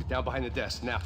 Down behind the desk, now.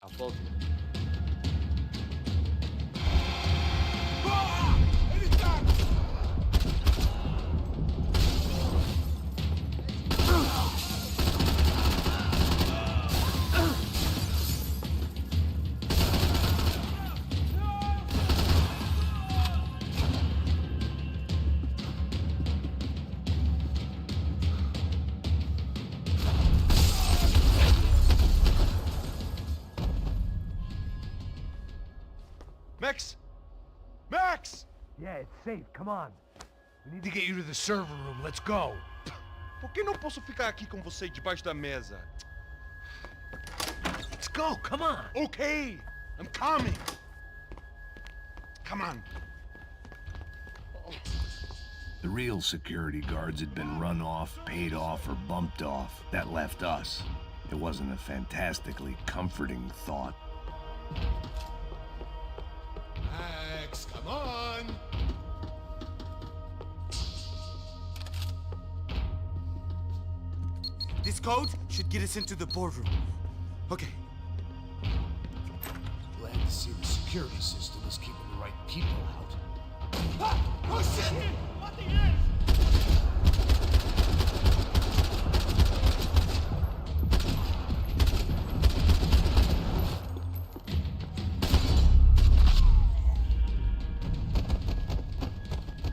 I'll close it. Max! Max! Yeah, it's safe. Come on. We need to get you to the server room. Let's go. Por que não posso ficar aqui com você debaixo da mesa? Let's go. Come on. Okay, I'm coming. Come on. The real security guards had been run off, paid off, or bumped off. That left us. It wasn't a fantastically comforting thought. Max, come on. This code should get us into the boardroom. Okay. Glad to see the security system is keeping the right people out. Ah! Oh shit! What the hell?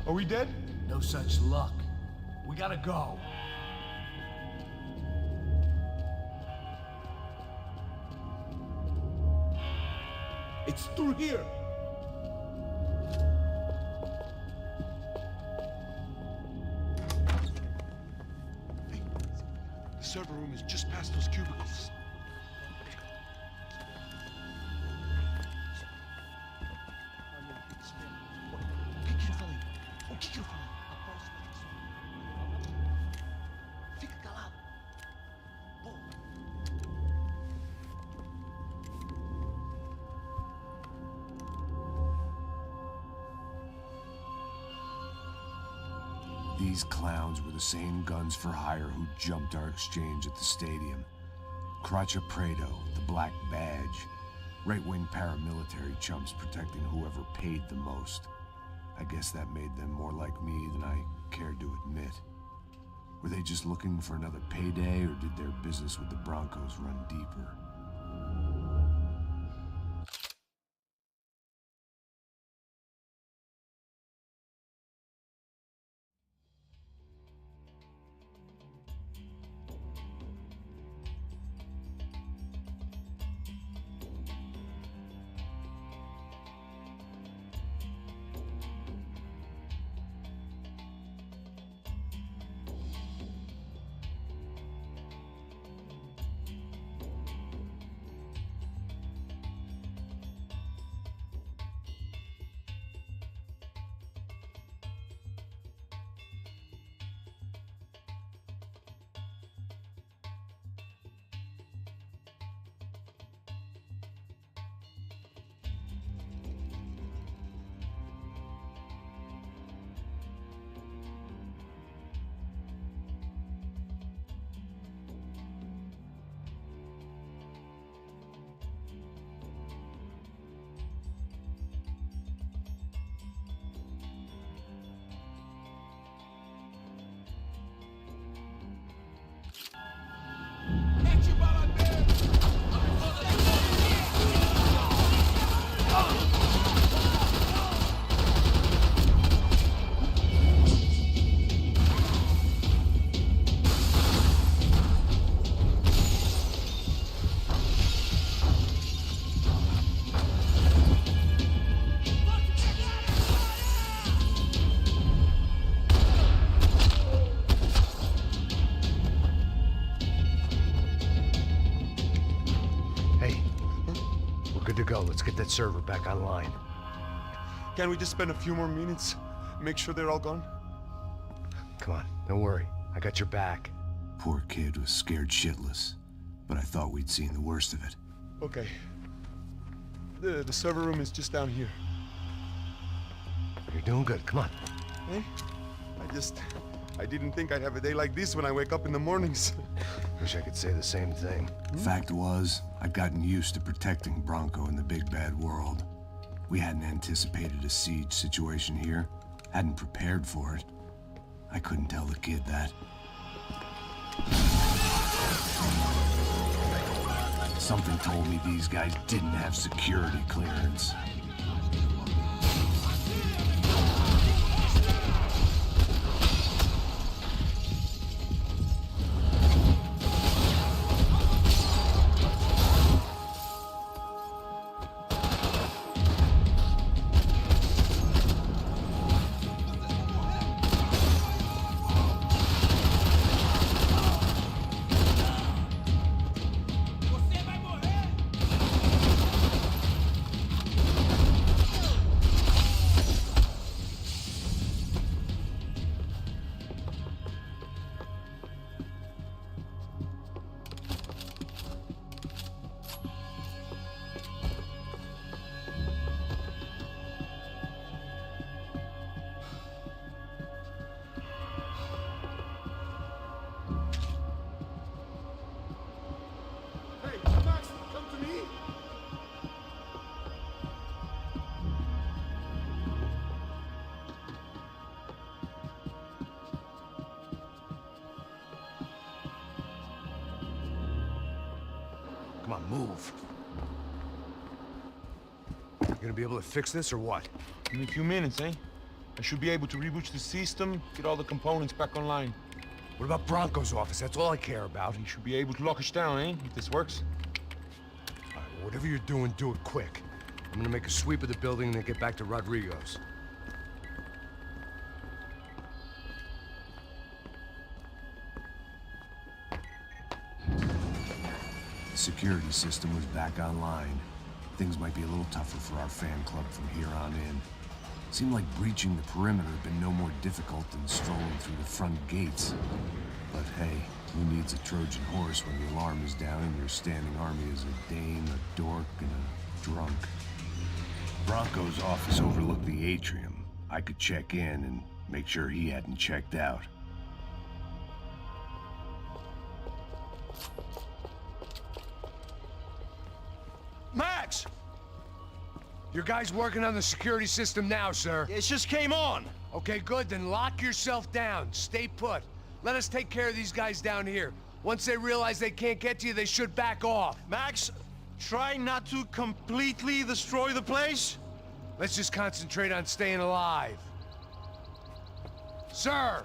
Are we dead? No such luck. We gotta go. It's through here. Hey, the server room is just past those cubicles. O que eu falei? Fica calado. These clowns were the same guns for hire who jumped our exchange at the stadium. Craccia Prado, the Black Badge. Right-wing paramilitary chumps protecting whoever paid the most. I guess that made them more like me than I cared to admit. Were they just looking for another payday, or did their business with the Broncos run deeper? get that server back online. Can't we just spend a few more minutes? Make sure they're all gone? Come on, don't worry. I got your back. Poor kid was scared shitless, but I thought we'd seen the worst of it. Okay. The server room is just down here. You're doing good. Come on. Eh? I didn't think I'd have a day like this when I wake up in the mornings. Wish I could say the same thing. Fact was, I'd gotten used to protecting Bronco in the big bad world. We hadn't anticipated a siege situation here, hadn't prepared for it. I couldn't tell the kid that. Something told me these guys didn't have security clearance. Hey, Max, come to me! Come on, move. You gonna be able to fix this or what? In a few minutes, eh? I should be able to reboot the system, get all the components back online. What about Bronco's office? That's all I care about. You should be able to lock us down, eh? If this works. All right, well, whatever you're doing, do it quick. I'm gonna make a sweep of the building and then get back to Rodrigo's. The security system was back online. Things might be a little tougher for our fan club from here on in. Seemed like breaching the perimeter had been no more difficult than strolling through the front gates. But hey, who needs a Trojan horse when the alarm is down and your standing army is a dame, a dork, and a drunk? Bronco's office overlooked the atrium. I could check in and make sure he hadn't checked out. Max! Your guy's working on the security system now, sir. It just came on. Okay, good. Then lock yourself down. Stay put. Let us take care of these guys down here. Once they realize they can't get to you, they should back off. Max, try not to completely destroy the place. Let's just concentrate on staying alive. Sir!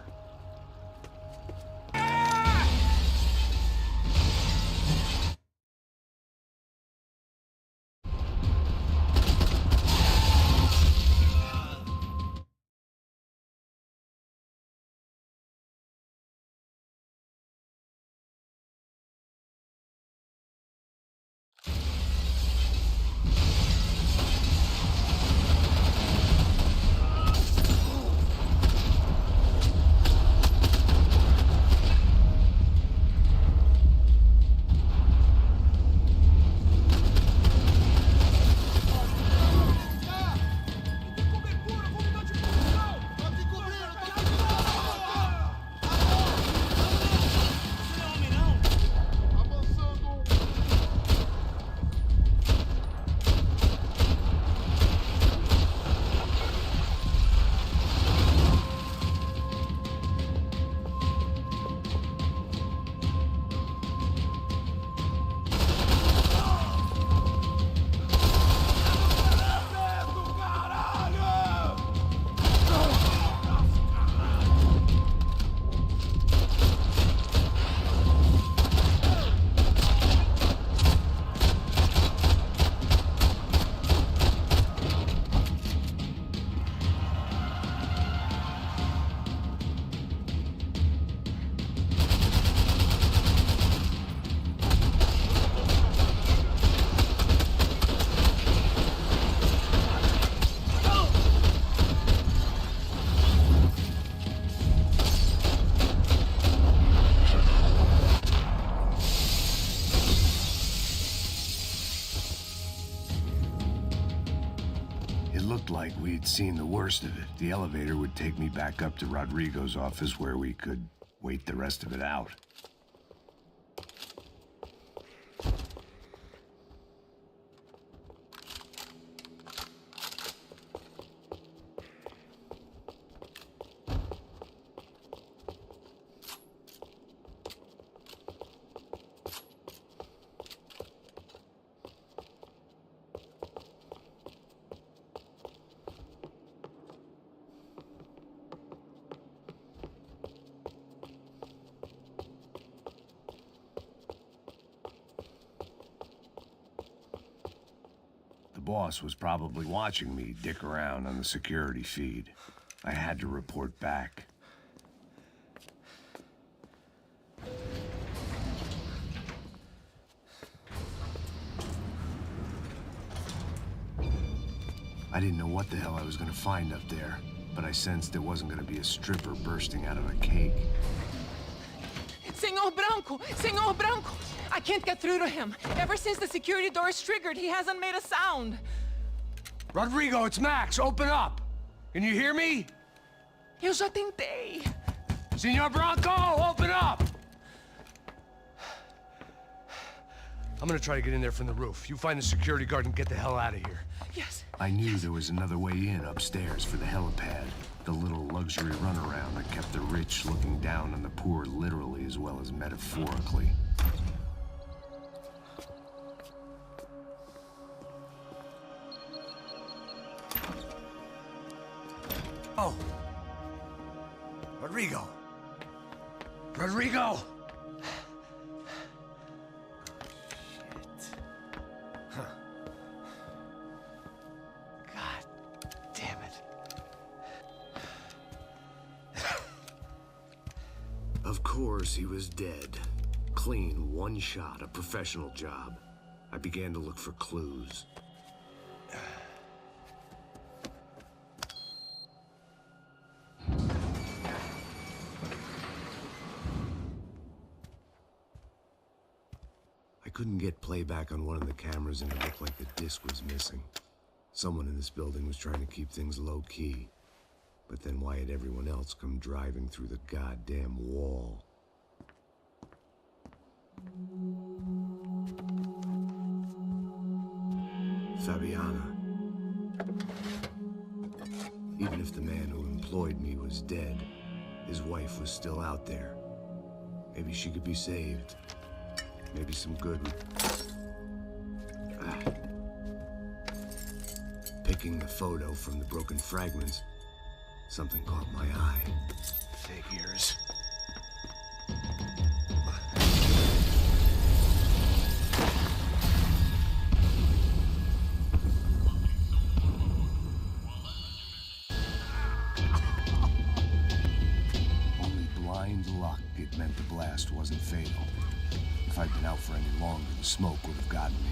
like we'd seen the worst of it. The elevator would take me back up to Rodrigo's office where we could wait the rest of it out. The boss was probably watching me dick around on the security feed. I had to report back. I didn't know what the hell I was gonna find up there, but I sensed it wasn't gonna be a stripper bursting out of a cake. Senor Branco! I can't get through to him. Ever since the security door is triggered, he hasn't made a sound. Rodrigo, it's Max. Open up. Can you hear me? Eu já tentei. Senor Branco, open up! I'm gonna try to get in there from the roof. You find the security guard and get the hell out of here. Yes. I knew there was another way in upstairs for the helipad. The little luxury runaround that kept the rich looking down on the poor literally as well as metaphorically. Oh. Rodrigo. Rodrigo! Shit. Huh. God damn it. Of course, he was dead. Clean, one shot, a professional job. I began to look for clues. I couldn't get playback on one of the cameras and it looked like the disc was missing. Someone in this building was trying to keep things low-key. But then why had everyone else come driving through the goddamn wall? Fabiana. Even if the man who employed me was dead, his wife was still out there. Maybe she could be saved. Maybe some good would... Picking the photo from the broken fragments, something caught my eye. Figures. Only blind luck it meant the blast wasn't fatal. If I'd been out for any longer, the smoke would have gotten me.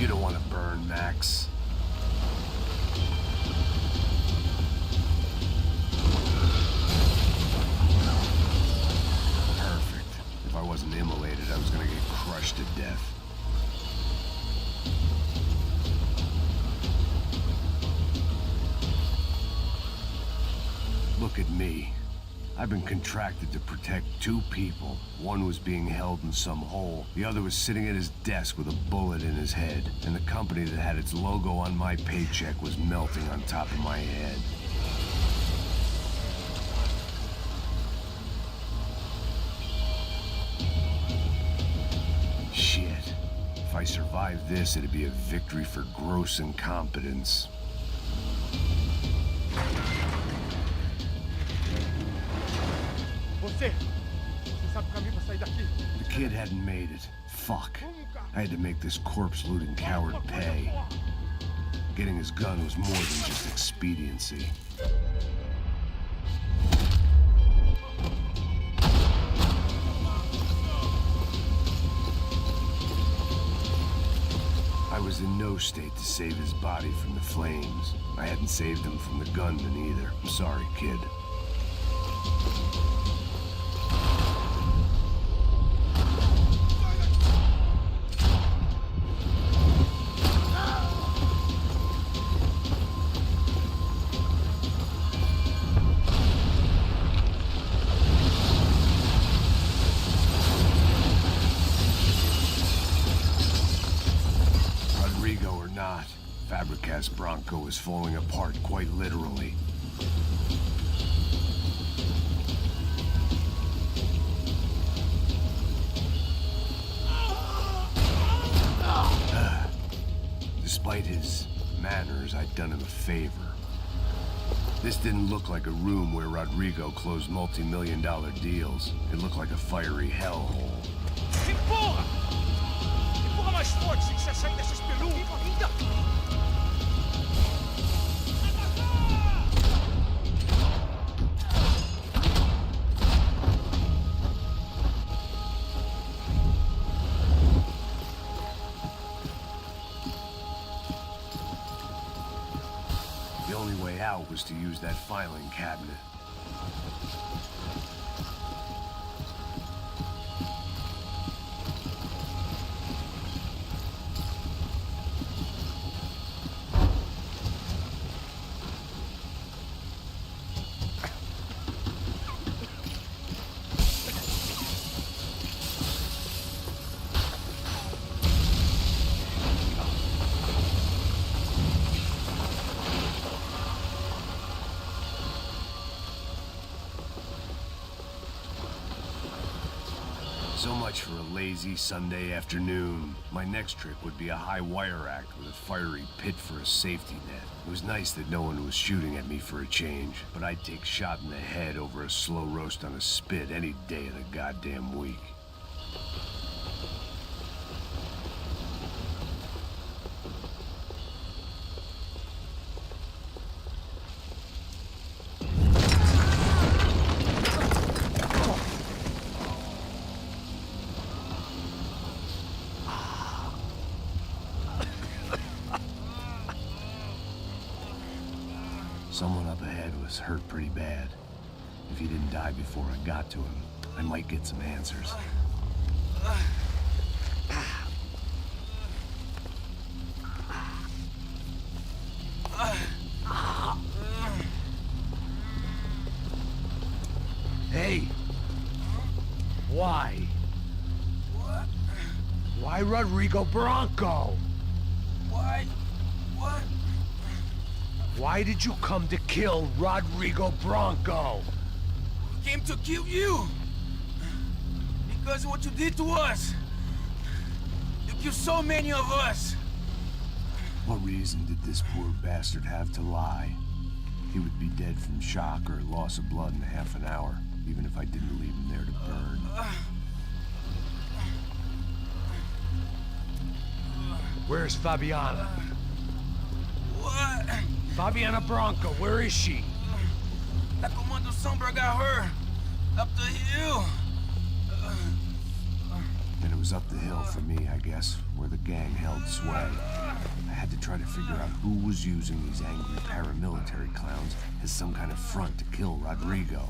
You don't want to burn, Max. Perfect. If I wasn't immolated, I was gonna get crushed to death. Look at me. I've been contracted to protect two people. One was being held in some hole. The other was sitting at his desk with a bullet in his head. And the company that had its logo on my paycheck was melting on top of my head. Shit. If I survived this, it'd be a victory for gross incompetence. The kid hadn't made it. Fuck. I had to make this corpse-looting coward pay. Getting his gun was more than just expediency. I was in no state to save his body from the flames. I hadn't saved him from the gunman either. I'm sorry, kid. Rodrigo or not, Fabregas Bronco is falling apart quite literally. Despite his manners, I'd done him a favor. This didn't look like a room where Rodrigo closed multi-million-dollar deals. It looked like a fiery hellhole. Empurra! Empurra mais forte se quiser sair dessa espelunca! The only way out was to use that filing cabinet. So much for a lazy Sunday afternoon. My next trick would be a high wire act with a fiery pit for a safety net. It was nice that no one was shooting at me for a change, but I'd take shot in the head over a slow roast on a spit any day of the goddamn week. Someone up ahead was hurt pretty bad. If he didn't die before I got to him, I might get some answers. Hey! Why? What? Why Rodrigo Bronco? Why? What? Why did you come to kill Rodrigo Bronco? We came to kill you! Because of what you did to us! You killed so many of us! What reason did this poor bastard have to lie? He would be dead from shock or loss of blood in half an hour, even if I didn't leave him there to burn. Where's Fabiana? What? Fabiana Bronco, where is she? La Comando Sombra got her. Up the hill. And it was up the hill for me, I guess, where the gang held sway. I had to try to figure out who was using these angry paramilitary clowns as some kind of front to kill Rodrigo.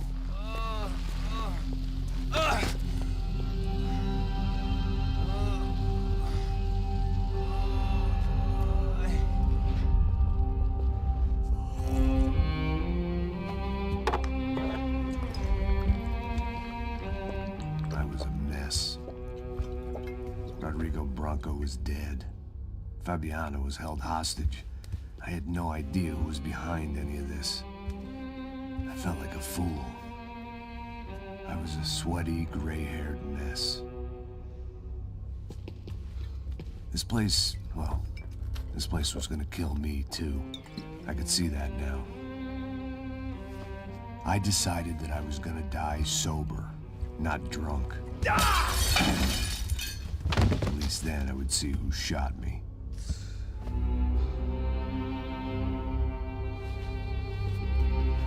I was a mess. Rodrigo Bronco was dead. Fabiana was held hostage. I had no idea who was behind any of this. I felt like a fool. I was a sweaty, gray-haired mess. This place, well, this place was gonna kill me too. I could see that now. I decided that I was gonna die sober, not drunk. At least then I would see who shot me.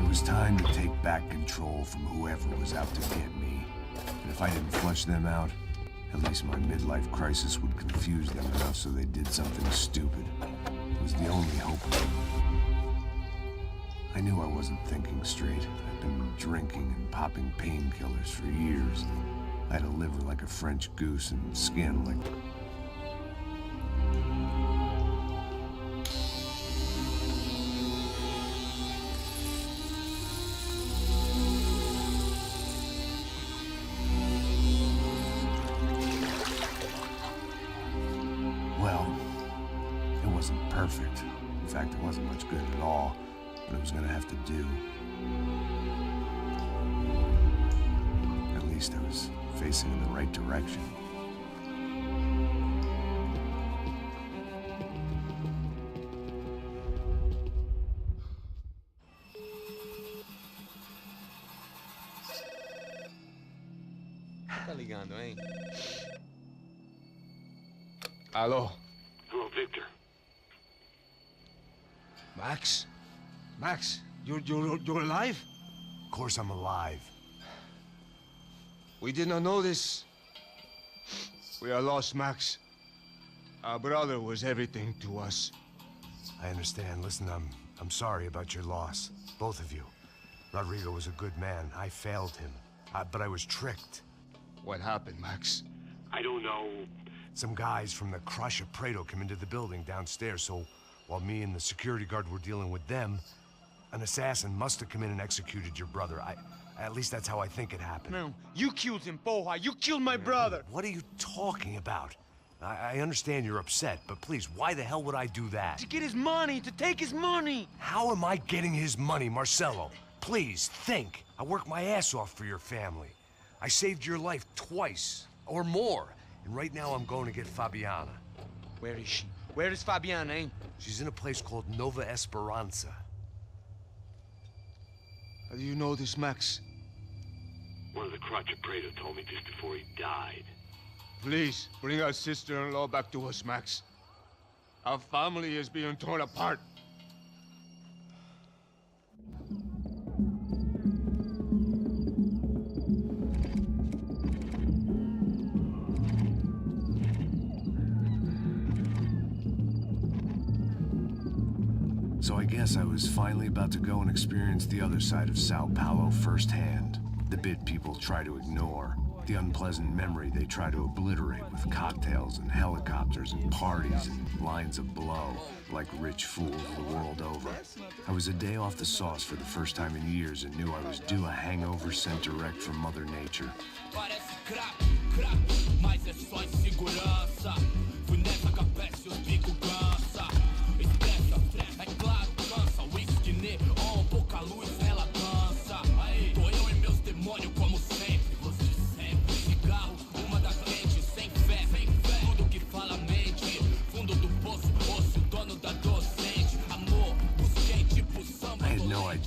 It was time to take back control from whoever was out to get me. And if I didn't flush them out, at least my midlife crisis would confuse them enough so they did something stupid. It was the only hope. I knew I wasn't thinking straight. I'd been drinking and popping painkillers for years. I had a liver like a French goose and skin like... Well, it wasn't perfect. In fact, it wasn't much good at all, but it was gonna have to do. At least I was facing in the right direction. Tá ligando, hein? Alô? Hello, Victor. Max? Max, you're alive? Of course I'm alive. We did not know this. We are lost, Max. Our brother was everything to us. I understand. Listen, I'm sorry about your loss. Both of you. Rodrigo was a good man. I failed him. But I was tricked. What happened, Max? I don't know. Some guys from the Crush of Prado came into the building downstairs, so while me and the security guard were dealing with them, an assassin must have come in and executed your brother. At least that's how I think it happened. No, you killed him, Porra. You killed my brother. What are you talking about? I understand you're upset, but please, why the hell would I do that? To get his money, to take his money. How am I getting his money, Marcelo? Please, think. I worked my ass off for your family. I saved your life twice, or more. And right now I'm going to get Fabiana. Where is she? Where is Fabiana, eh? She's in a place called Nova Esperanza. How do you know this, Max? One of the Crotch of Prado told me just before he died. Please, bring our sister-in-law back to us, Max. Our family is being torn apart. So I guess I was finally about to go and experience the other side of Sao Paulo firsthand. The bit people try to ignore. The unpleasant memory they try to obliterate with cocktails and helicopters and parties and lines of blow, like rich fools the world over. I was a day off the sauce for the first time in years and knew I was due a hangover sent direct from Mother Nature.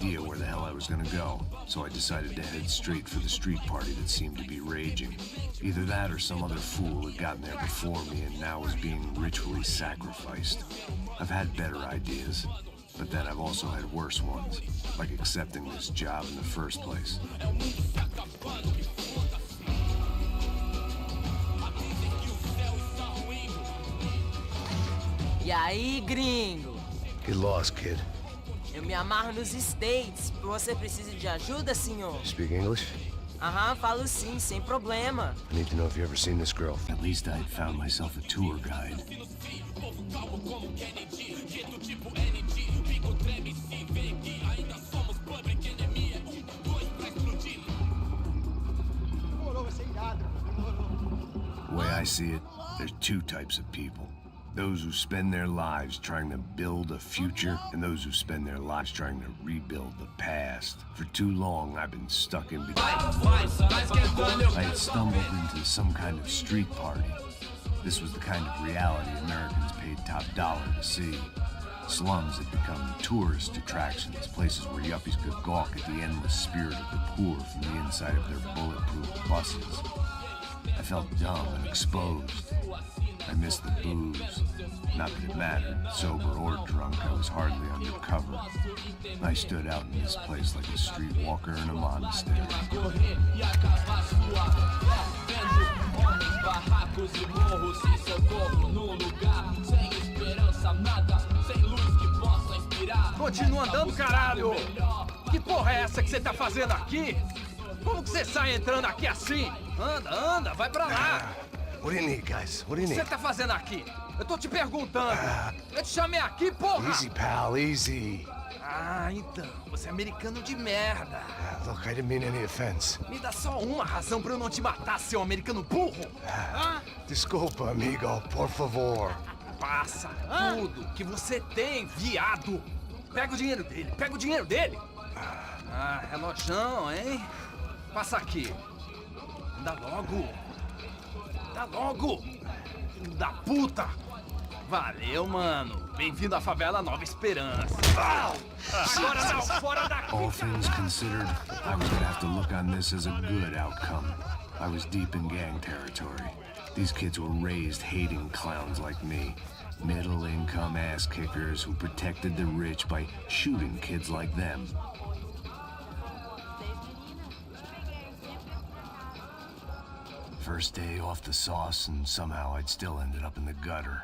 Idea where the hell I was gonna go, so I decided to head straight for the street party that seemed to be raging. Either that or some other fool had gotten there before me and now was being ritually sacrificed. I've had better ideas, but then I've also had worse ones, like accepting this job in the first place. E aí, gringo? Get lost, kid. Eu me amarro nos States. Você precisa de ajuda, senhor? Speak English? Aham, falo sim, sem problema. I need to know if you've ever seen this girl. At least I'd found myself a tour guide. The way I see it, there's two types of people. Those who spend their lives trying to build a future, and those who spend their lives trying to rebuild the past. For too long, I've been stuck in between. I had stumbled into some kind of street party. This was the kind of reality Americans paid top dollar to see. Slums had become tourist attractions, places where yuppies could gawk at the endless spirit of the poor from the inside of their bulletproof buses. I felt dumb and exposed. I missed the booze. Not that it mattered. Sober or drunk, I was hardly undercover. I stood out in this place like a streetwalker in a monastery. Continua andando, caralho! Que porra é essa que você tá fazendo aqui? Como que você sai entrando aqui assim? Anda, anda, vai pra lá! What do you need, guys? What do O you que você need? tá fazendo aqui? Eu tô te perguntando! Eu te chamei aqui, porra! Easy, pal, easy. Ah, então, você é americano de merda! Look, I didn't mean any offense. Me dá só uma razão pra eu não te matar, seu americano burro! Desculpa, amigo, por favor. Passa tudo que você tem, viado! Pega o dinheiro dele, pega o dinheiro dele! Ah, relojão, hein? Passa aqui. Dá logo! Dá logo! Filho da puta! Valeu, mano. Bem-vindo à favela Nova Esperança. Agora não, fora daqui! All things considered, I was gonna have to look on this as a good outcome. I was deep in gang territory. These kids were raised hating clowns like me. Middle-income ass-kickers who protected the rich by shooting kids like them. First day off the sauce, and somehow I'd still ended up in the gutter.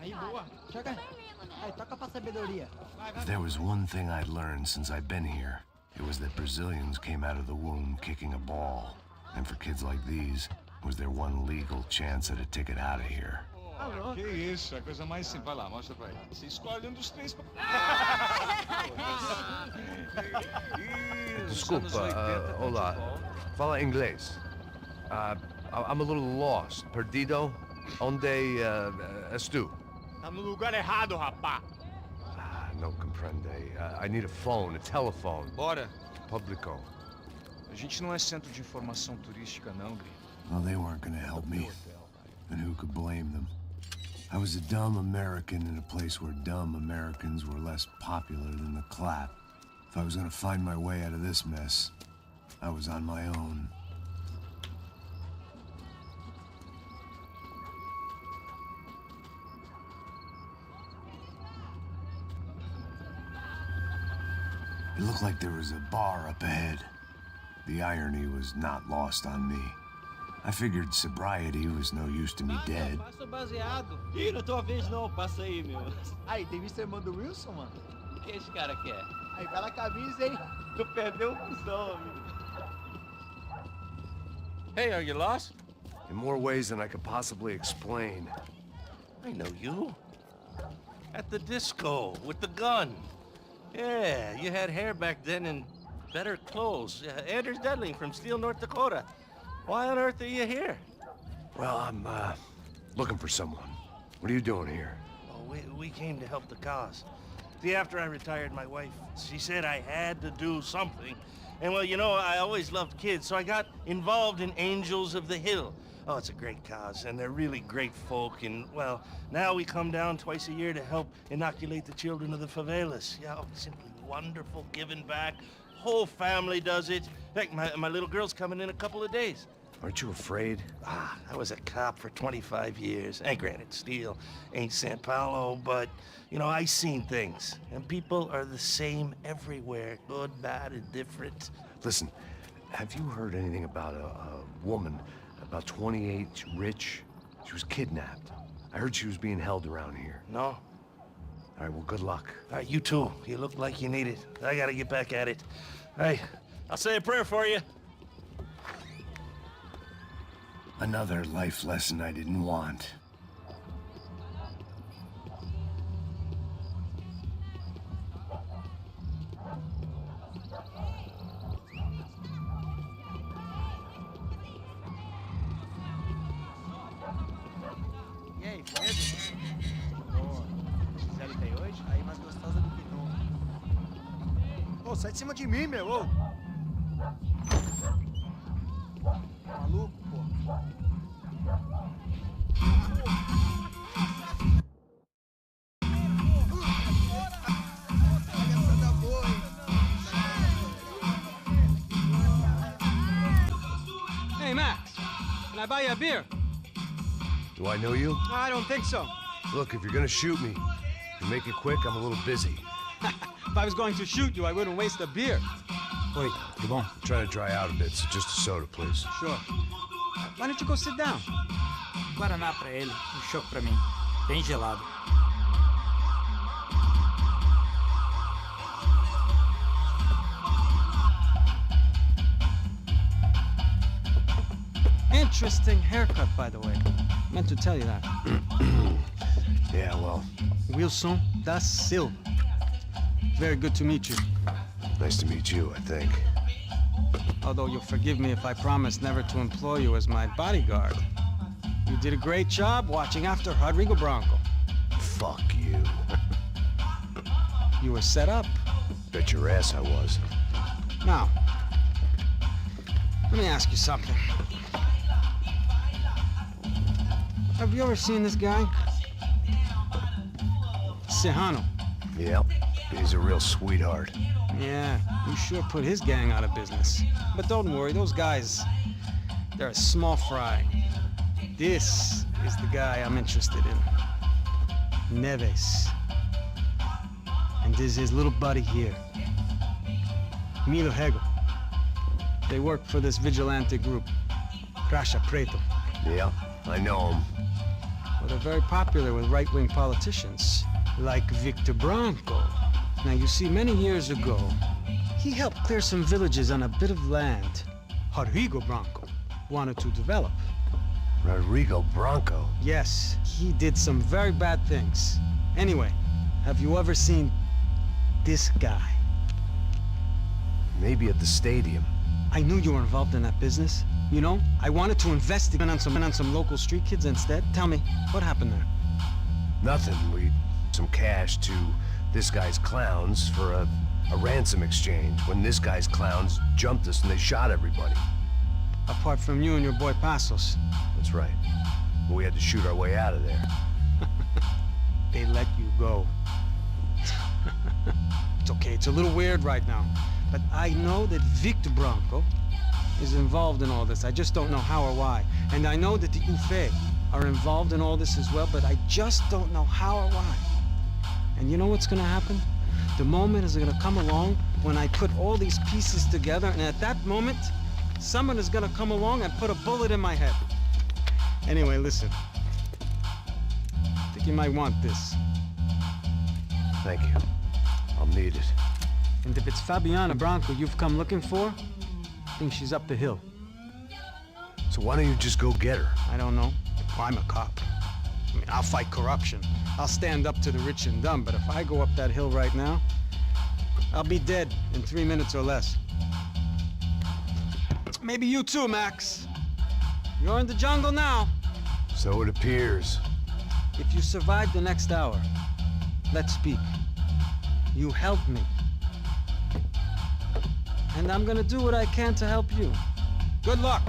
Aí, boa. Joga. Aí, toca pra sabedoria. If there was one thing I'd learned since I've been here, it was that Brazilians came out of the womb kicking a ball. And for kids like these, was their one legal chance at a ticket out of here. Que isso, a coisa mais simples. Vai lá, mostra pra ele. Você escolhe um dos três. Desculpa, olá. Fala inglês. I'm a little lost. Perdido? Onde és tu? Tá no lugar errado, rapá. Não compreende. I need a phone, a telephone. Bora. Publico. A gente não é centro de informação turística, não, Gri. Well, they weren't gonna help me. And who could blame them? I was a dumb American in a place where dumb Americans were less popular than the clap. If I was gonna find my way out of this mess, I was on my own. It looked like there was a bar up ahead. The irony was not lost on me. I figured sobriety was no use to me dead. Passa o baseado. Ih, não é tua vez não, passa aí, meu. Aí, tem visto a irmã do Wilson, mano? O que esse cara quer? Aí, vai na camisa, hein? Tu perdeu o cuzão, amigo. Hey, are you lost? In more ways than I could possibly explain. I know you. At the disco, with the gun. Yeah, you had hair back then and better clothes. Anders Dedling from Steele, North Dakota. Why on earth are you here? Well, I'm, looking for someone. What are you doing here? Oh, we came to help the cause. See, after I retired, my wife, she said I had to do something. And, well, you know, I always loved kids, so I got involved in Angels of the Hill. Oh, it's a great cause, and they're really great folk, and, well, now we come down twice a year to help inoculate the children of the favelas. Yeah, oh, simply wonderful, giving back. Whole family does it. In fact, my little girl's coming in a couple of days. Aren't you afraid? I was a cop for 25 years. And granted, Steele ain't San Paulo, but, you know, I seen things. And people are the same everywhere. Good, bad, indifferent. Listen, have you heard anything about a woman, about 28, rich? She was kidnapped. I heard she was being held around here. No? All right, well, good luck. All right, you too. You look like you need it. I gotta get back at it. Hey, I'll say a prayer for you. Another life lesson I didn't want. E aí, beleza? Boa. Gisele tem hoje? Aí, mais gostosa do que nunca. Ô, sai de cima de mim, meu! Ô. Maluco, pô. Hey, Max, can I buy you a beer? Do I know you? I don't think so. Look, if you're gonna shoot me, you make it quick, I'm a little busy. If I was going to shoot you, I wouldn't waste a beer. Oi, tudo bom? Try to dry out a bit, so just a soda, please. Sure. Why don't you go sit down? Guaraná pra ele, chopp pra mim. Bem gelado. Interesting haircut, by the way. Meant to tell you that. Yeah, well, Wilson da Silva. Very good to meet you. nice to meet you, I think. Although you'll forgive me if I promise never to employ you as my bodyguard. You did a great job watching after Rodrigo Bronco. Fuck you. You were set up. Bet your ass I was. Now, let me ask you something. Have you ever seen this guy? Sejano. Yep, he's a real sweetheart. Yeah, you sure put his gang out of business. But don't worry, those guys, they're a small fry. This is the guy I'm interested in. Neves. And this is his little buddy here. Milo Hegel. They work for this vigilante group, Crasha Preto. Yeah, I know him. Well, they're very popular with right-wing politicians, like Victor Bronco. Now, you see, many years ago, he helped clear some villages on a bit of land Rodrigo Bronco wanted to develop. Rodrigo Bronco? Yes, he did some very bad things. Anyway, have you ever seen this guy? Maybe at the stadium. I knew you were involved in that business. You know, I wanted to investigate on some local street kids instead. Tell me, what happened there? Nothing. We some cash to this guy's clowns for a ransom exchange when this guy's clowns jumped us and they shot everybody. Apart from you and your boy Passos. That's right. We had to shoot our way out of there. They let you go. It's okay, it's a little weird right now. But I know that Victor Bronco is involved in all this. I just don't know how or why. And I know that the UFE are involved in all this as well, but I just don't know how or why. And you know what's gonna happen? The moment is gonna come along when I put all these pieces together, and at that moment, someone is gonna come along and put a bullet in my head. Anyway, listen. I think you might want this. Thank you. I'll need it. And if it's Fabiana Bronco you've come looking for, I think she's up the hill. So why don't you just go get her? I don't know. Well, I'm a cop. I mean, I'll fight corruption. I'll stand up to the rich and dumb, but if I go up that hill right now, I'll be dead in 3 minutes or less. Maybe you too, Max. You're in the jungle now. So it appears. If you survive the next hour, let's speak. You help me. And I'm gonna do what I can to help you. Good luck.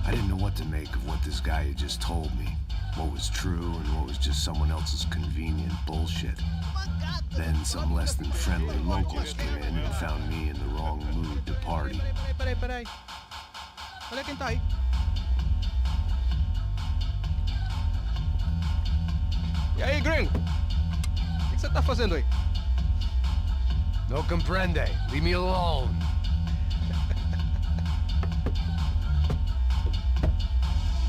I didn't know what to make of what this guy had just told me. What was true and what was just someone else's convenient bullshit. Then some less than friendly locals came in and found me in the wrong mood to party. Peraí. Olha quem tá aí. E aí, gringo? O que você tá fazendo aí? No comprende. Leave me alone.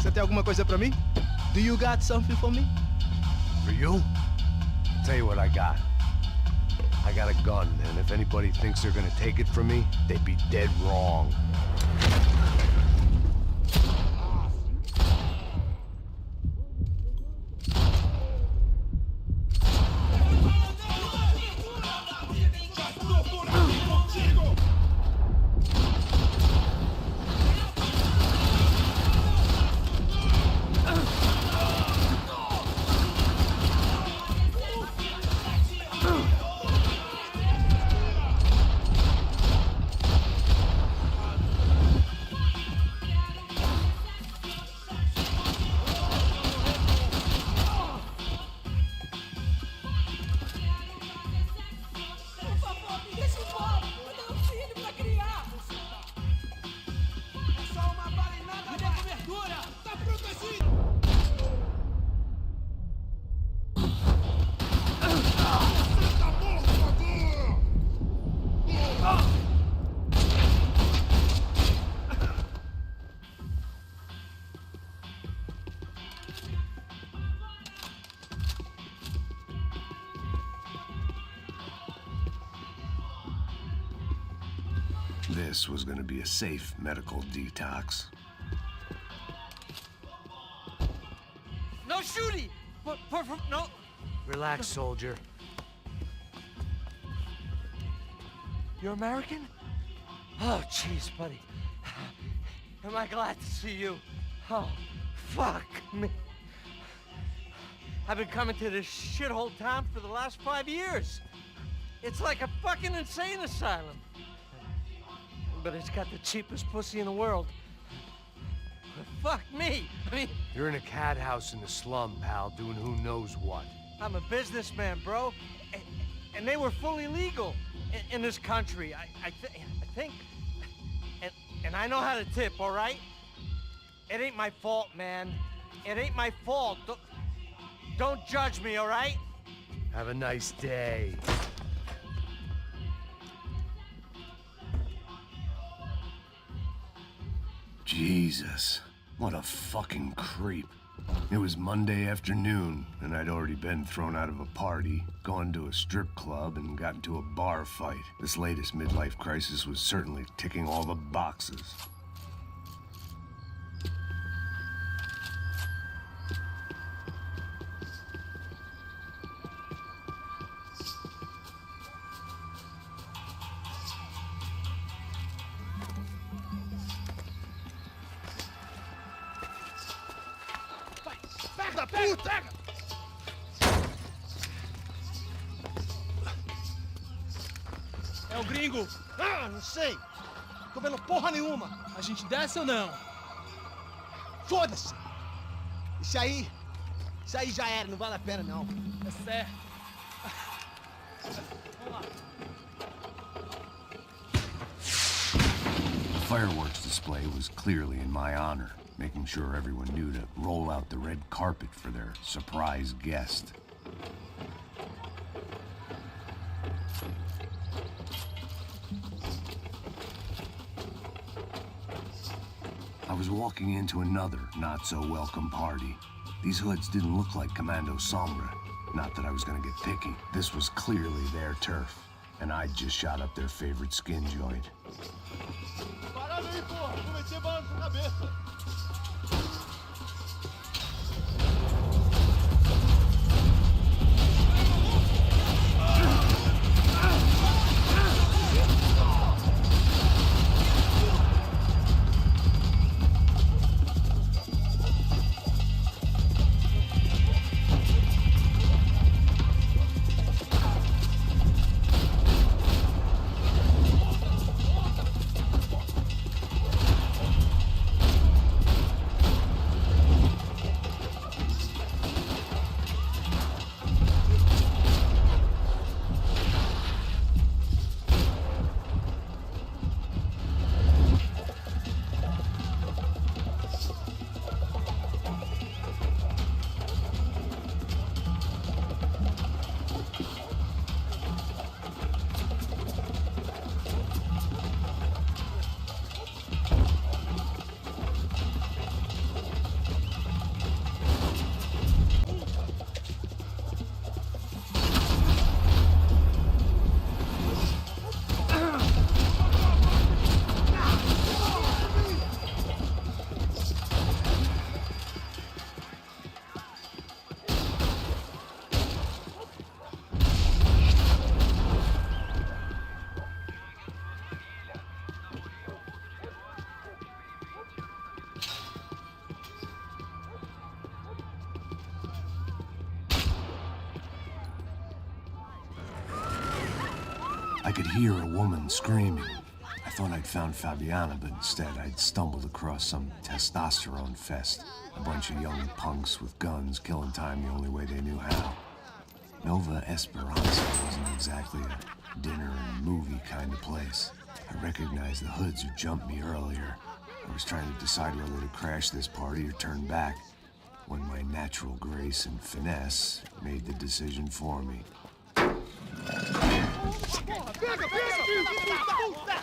Você tem alguma coisa pra mim? Do you got something for me? For you? Tell you what I got. I got a gun, and if anybody thinks they're gonna take it from me, they'd be dead wrong. This was gonna be a safe medical detox. No shooting! No! Relax, soldier. You're American? Oh, jeez, buddy. Am I glad to see you? Oh, fuck me. I've been coming to this shithole town for the last 5 years. It's like a fucking insane asylum. But it's got the cheapest pussy in the world. But fuck me. I mean... You're in a cat house in the slum, pal, doing who knows what. I'm a businessman, bro. And they were fully legal in this country. I think... And I know how to tip, all right? It ain't my fault, man. It ain't my fault. Don't judge me, all right? Have a nice day. Jesus, what a fucking creep. It was Monday afternoon, and I'd already been thrown out of a party, gone to a strip club, and got into a bar fight. This latest midlife crisis was certainly ticking all the boxes. Da puta! É o gringo! Ah, não sei. Tô vendo porra nenhuma. A gente desce ou não? Foda-se. Isso aí já era, não vale a pena, não. É certo. Vamos lá. The fireworks display was clearly in my honor, making sure everyone knew to roll out the red carpet for their surprise guest. I was walking into another not-so-welcome party. These hoods didn't look like Commando Sombra. Not that I was gonna get picky. This was clearly their turf, and I'd just shot up their favorite skin joint. Parada aí, porra! Vou meter bala na sua cabeça! I could hear a woman screaming. I thought I'd found Fabiana, but instead I'd stumbled across some testosterone fest. A bunch of young punks with guns killing time the only way they knew how. Nova Esperanza wasn't exactly a dinner and movie kind of place. I recognized the hoods who jumped me earlier. I was trying to decide whether to crash this party or turn back, when my natural grace and finesse made the decision for me. Pega, pega, filho da puta!